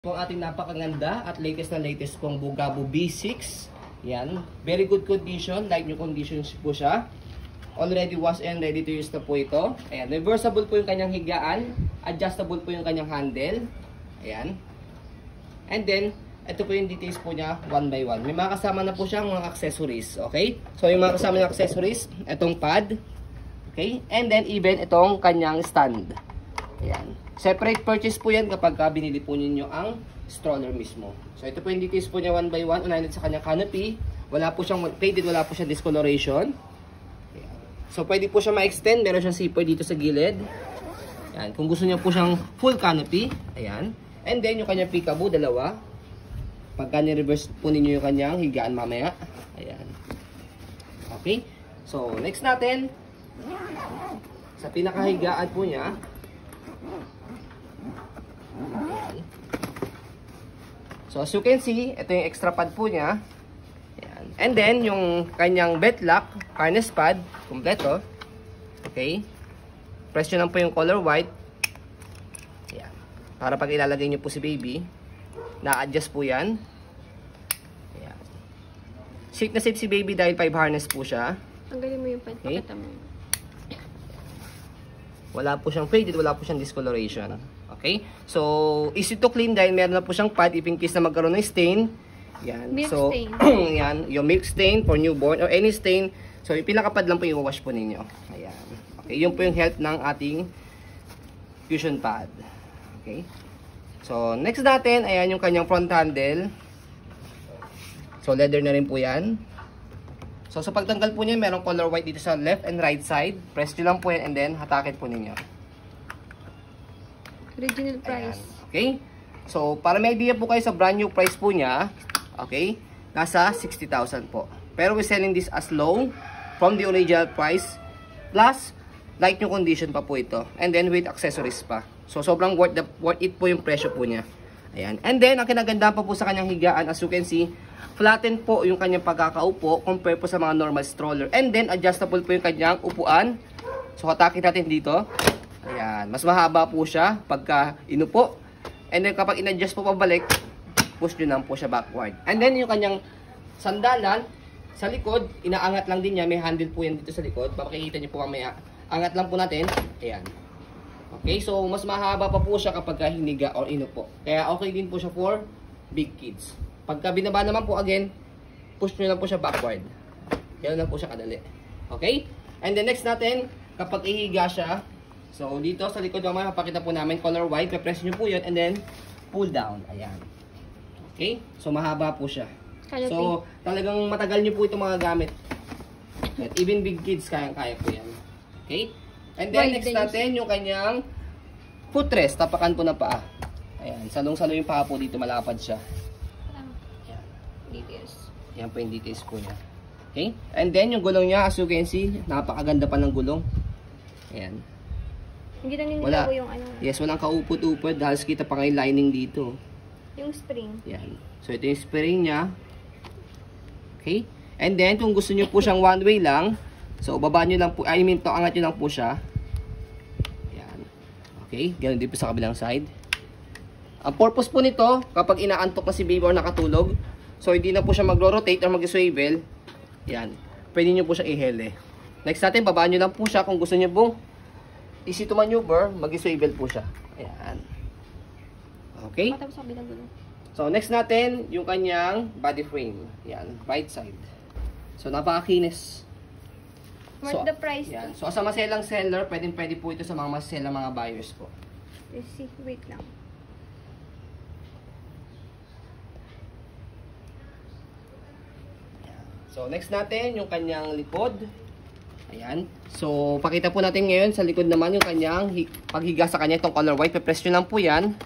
Po ang ating napakaganda at latest pong Bugabo B6. Yan. Very good condition. Like new conditions po siya. Already washed and ready to use na po ito. Ayan. Reversible po yung kanyang higaan. Adjustable po yung kanyang handle. Ayan. And then, ito po yung details po niya one by one. May mga kasama na po siyang mga accessories. Okay? So, yung mga kasama ng accessories, itong pad. Okay? And then, even itong kanyang stand. Ayan. Separate purchase po yan kapag binili po ninyo ang stroller mismo. So, ito po yung details po niya one by one. Unahin sa kanyang canopy. Wala po siyang faded, wala po siyang discoloration. Ayan. So, pwede po siya ma-extend. Meron siyang zipper dito sa gilid. Ayan. Kung gusto niya po siyang full canopy. Ayan. And then, yung kanyang peekaboo, dalawa. Pagka ni-reverse po ninyo yung kanyang higaan mamaya. Ayan. Okay. So, next natin. Sa pinakahigaan po niya. Ayan. So, as you can see, ito yung extra pad po niya. Ayan. And then, yung kanyang belt lock, harness pad, kompleto. Okay. Press nyo lang po yung color white. Ayan. Para pag ilalagay nyo po si baby, na-adjust po yan. Ayan. Safe na safe si baby dahil 5 harness po siya. Tanggalin mo yung pad, okay. Pakita mo. Wala po siyang faded, wala po siyang discoloration. Okay? So, easy to clean dahil meron na po siyang pad if in case na magkaroon ng stain. Yan. Milk so, stain. yan. Yung milk stain for newborn or any stain. So, yung pinakapad lang po yung wash po ninyo. Ayan. Okay? Yun po yung health ng ating fusion pad. Okay? So, next natin, ayan yung kanyang front handle. So, leather na rin po yan. So, sa pagtanggal po niya, merong color white dito sa left and right side. Press nyo lang po yan and then hatakin po ninyo. Original price. Ayan. Okay? So, para may idea po kayo sa brand new price po niya, okay, nasa 60,000 po. Pero we're selling this as low from the original price plus like new condition pa po ito. And then with accessories pa. So, sobrang worth it po yung presyo po niya. Ayan. And then, ang kinaganda pa po sa kanyang higaan, as you can see, flatten po yung kanyang pagkakaupo compare po sa mga normal stroller. And then, adjustable po yung kanyang upuan. So, hatakin natin dito. Ayan. Mas mahaba po siya pagka inupo. And then, kapag in-adjust po pabalik, push nyo lang po siya backward. And then, yung kanyang sandalan, sa likod, inaangat lang din niya. May handle po yan dito sa likod. Papakikita nyo po mamaya. Angat lang po natin. Ayan. Okay, so mas mahaba pa po siya kapag hiniga or inupo. Kaya okay din po siya for big kids. Pagka binaba naman po again, push nyo lang po siya backward. Yan lang po siya kadali. Okay? And the next natin, kapag ihiga siya, so dito sa likod naman, papakita po namin color white. Pe-press nyo po yun and then pull down. Ayan. Okay? So mahaba po siya. So talagang matagal nyo po itong mga gamit. At even big kids, kayang-kaya po yan. Okay? And then next natin, yung kanyang footrest. Tapakan po na paa. Ayan. Salong-salo yung paa po dito. Malapad siya. Ayan. Details. Yan po yung details po niya. Okay? And then yung gulong niya, as you can see, napakaganda pa ng gulong. Ayan. Hindi na nila ko yung ano. Yes, walang kaupot-upot. Dahil kita pa kayo lining dito. Yung spring. Ayan. So ito yung spring niya. Okay? And then kung gusto niyo po siyang one way lang, so baba nyo lang po, angat nyo lang po siya. Ayan. Okay? Ganun din po sa kabilang side. Ang purpose po nito, kapag inaantok na si baby or nakatulog, so hindi na po siya magro-rotate or mag-swivel. Ayan. Pwede nyo po siya i-hele. Next natin, baba nyo lang po siya. Kung gusto nyo pong easy to maneuver, mag-swivel po siya. Ayan. Okay? So next natin, yung kanyang body frame. Ayan. Right side. So napakakinis. Worth the price. Yan. So, sa maselang seller, pwede po ito sa mga maselang mga buyers po. Let's see. Wait lang. Yan. So, next natin, yung kanyang likod. Ayan. So, pakita po natin ngayon sa likod naman yung kanyang paghiga sa kanya, itong color white. Pe-press nyo lang po yan.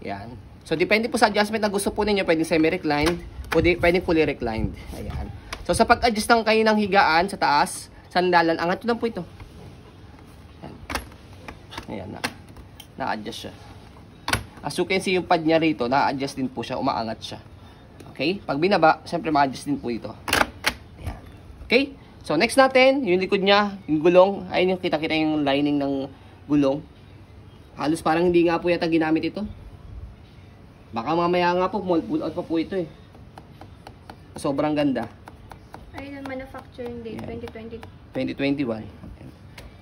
Ayan. So, depende po sa adjustment na gusto po ninyo. Pwedeng semi-reclined o pwedeng fully reclined. Ayan. So, sa pag-adjust ng kayo ng higaan sa taas, sandalan, angat nyo lang po ito. Ayan na. Na-adjust siya. As you can see, yung pad niya rito, na-adjust din po siya, umaangat siya. Okay? Pag binaba, syempre ma-adjust din po ito. Ayan. Okay? So, next natin, yung likod niya, yung gulong. Ayun yung kita-kita yung lining ng gulong. Halos parang hindi nga po yata ginamit ito. Baka mamaya nga po, pull out pa po ito eh. Sobrang ganda. Ayun ang manufacturing date, 2020. 2021.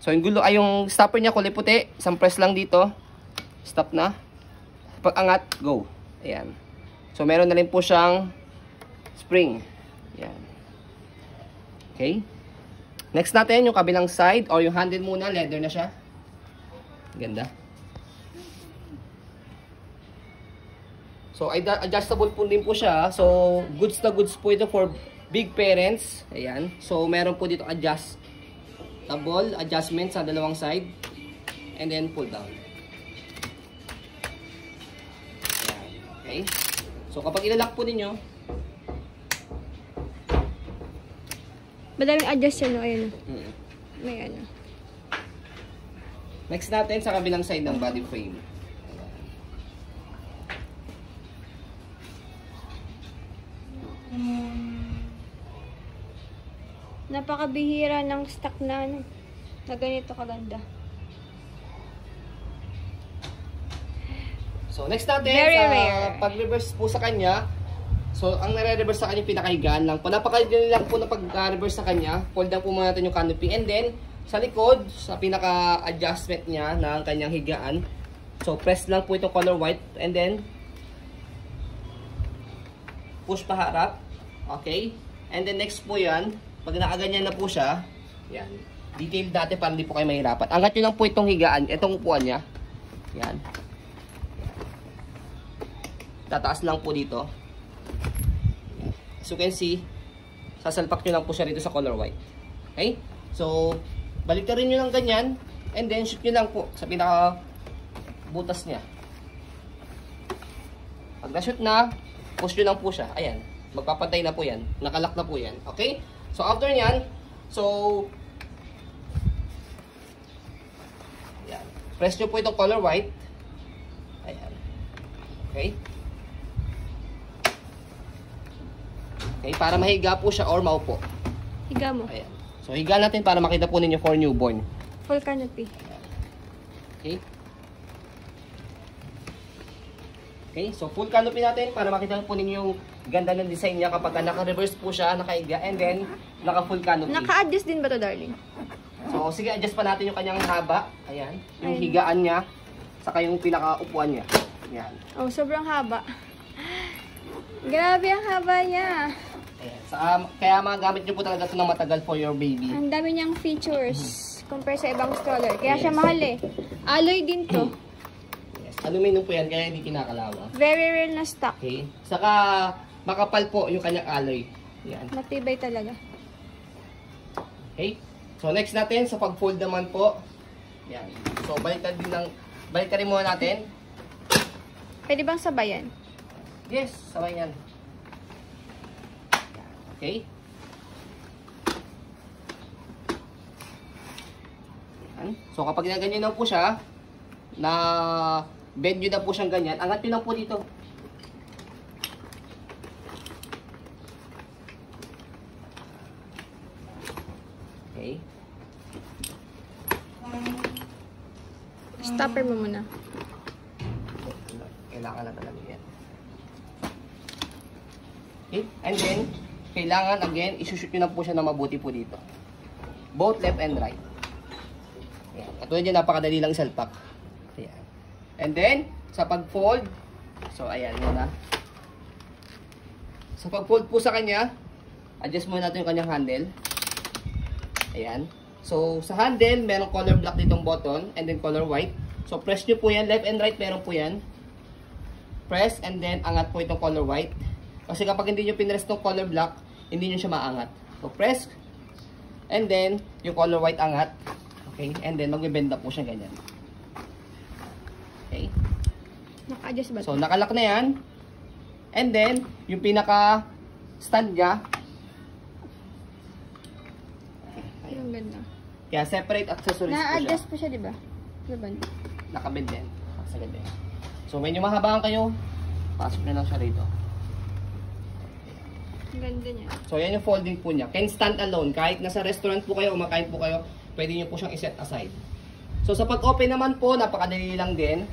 So, yung gulo, ay yung stopper niya kulay puti. Isang press lang dito. Stop na. Pag angat, go. Ayan. So, meron na rin po siyang spring. Ayan. Okay. Next natin, yung kabilang side, or yung handle muna, leather na siya. Ganda. So, adjustable po din po siya. So, goods na goods po ito for big parents. Ayan. So, meron po dito adjustment sa dalawang side. And then, pull down. Ayan. Okay. So, kapag ilalak po ninyo, Madaming adjust yan, no? Ayun. May ano. next natin sa kabilang side ng body frame. Napakabihira ng stock na ano, na ganito kaganda. So, next natin, Very sa rare. pag-reverse po sa kanya, so, ang nare-reverse sa kanya, pinakahigaan lang. Napakadali lang po na pag-reverse sa kanya, fold down po muna natin yung canopy. And then, sa likod, sa pinaka-adjustment niya ng kanyang higaan, so, press lang po itong color white. And then, push pa harap. Okay? And then, next po yan, pag nakaganyan na po siya, yan, detail dati para hindi po kayo mahirapan. Angat nyo lang po itong higaan, itong upuan niya. Yan. Tataas lang po dito. As you can see, sasalpak nyo lang po siya dito sa color white. Okay? So, baliktarin nyo lang ganyan, and then shoot nyo lang po sa pinaka butas niya. Pag na-shoot na, push nyo lang po siya. Ayan. Magpapantay na po yan. Nakalak na po yan. Okay? So, after nyan, so, ayan. Press nyo po itong color white. Ayan. Okay? Okay, para mahiga po siya or maupo. Higa mo. Ayan. So, higa natin para makita po ninyo for newborn. Full canopy. Okay? Okay, so full canopy natin para makita po ninyo yung ganda ng design niya kapag naka-reverse po siya, nakahiga, and then naka-full canopy. Naka-adjust din ba to, darling? So, sige, adjust pa natin yung kanyang haba. Ayan. Yung Ayun. higaan niya, saka yung pinaka-upuan niya. Ayan. Oh, sobrang haba. Grabe ang haba niya. Ayan. Kaya magamit nyo po talaga ito ng matagal for your baby. Ang dami niyang features compare sa ibang stroller. Kaya siya mahal eh. Alloy din to. Yes. Aluminum po yan, kaya hindi kinakalawa. Very rare na stock. Okay. Saka, makapal po yung kanyang alloy. Ayan. Matibay talaga. Okay. So, next natin, sa pag-fold naman po. Ayan. So, baliktad muna natin. Pwede bang sabayan? Yes, sabay yan. Okay. Ayan. So, kapag ganyan na po siya, na bend nyo na po siyang ganyan, angat nyo lang po dito. Okay. Stopper mo muna. Kailangan na talaga yan. Okay. And then, kailangan again, isushoot nyo na po siya na mabuti po dito. Both left and right. Ayan. Katulad yan, napakadali lang isalpak. Ayan. And then, sa pag-fold, so ayan yun na. Sa pag-fold po sa kanya, adjust muna natin yung kanyang handle. Ayan. So, sa handle, merong color black ditong button, and then color white. So, press nyo po yan, left and right, meron po yan. Press, and then angat po itong color white. Kasi kapag hindi nyo pinress itong color black, hindi nyo siya maangat. So, press, and then, yung color white angat. Okay, and then, mag-bend na po siya ganyan. Okay. Naka-adjust ba? So, nakalak na yan. And then, yung pinaka-stand niya. Yung ganda. Kaya, separate accessories po siya. Na-adjust po siya, di ba? Diba? Nakabend din. Sa ganda. So, medyo mahabaan kayo. Pasok na lang siya rito. Ang ganda niya. So, yan yung folding po niya. Can stand alone. Kahit nasa restaurant po kayo, kumakain po kayo, pwede nyo po siyang iset aside. So, sa pag-open naman po, napakadali lang din.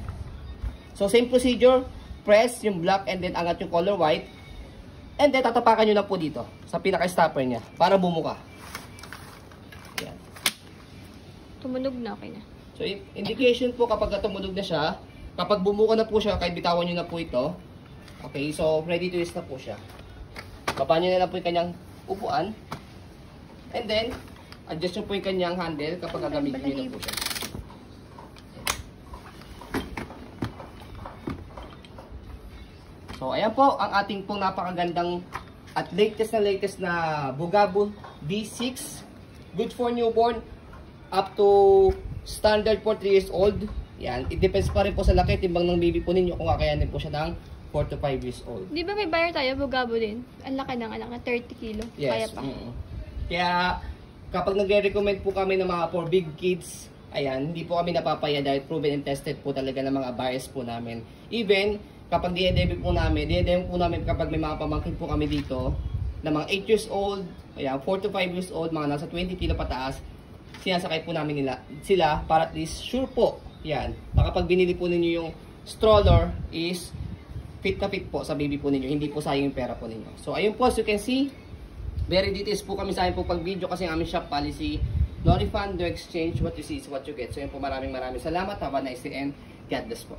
So, same procedure. press yung black and then angat yung color white. And then tatapakan nyo na po dito sa pinaka-stopper niya para bumuka. Yan. Tumunog na, okay na. So, indication po kapag tumunog na siya, kapag bumuka na po siya, kahit bitawan nyo na po ito. Okay, so ready to use na po siya. Baba nyo na lang po yung kanyang upuan. And then, adjust nyo po yung kanyang handle kapag gagamitin nyo na po siya. So, ayan po ang ating pong napakagandang at latest na Bugaboo B6. Good for newborn up to standard for 3 years old. Yan, it depends pa rin po sa laki timbang ng baby po ninyo kung kakayanin po siya ng 4 to 5 years old. Di ba may buyer tayo, Bugaboo din? Ang laki ng anak na 30 kilo. Yes. Kaya pa. Kaya kapag nagre-recommend po kami ng mga for big kids, ayan, hindi po kami napapaya dahil proven and tested po talaga ng mga buyers po namin. Even kapag dinedebut po namin, kapag may mga pamangkin po kami dito na mga 8 years old, ayan, 4 to 5 years old, mga nasa 20 kilo pataas, sinasakay po namin sila para at least sure po, yan, kapag binili po ninyo yung stroller is fit na fit po sa baby po ninyo, hindi po sayang yung pera po ninyo. So ayun po, as you can see, very details po kami sa amin po pag video kasi ang aming shop policy, no refund, no exchange, what you see is what you get. So yun po, maraming salamat, have a nice day and God bless po.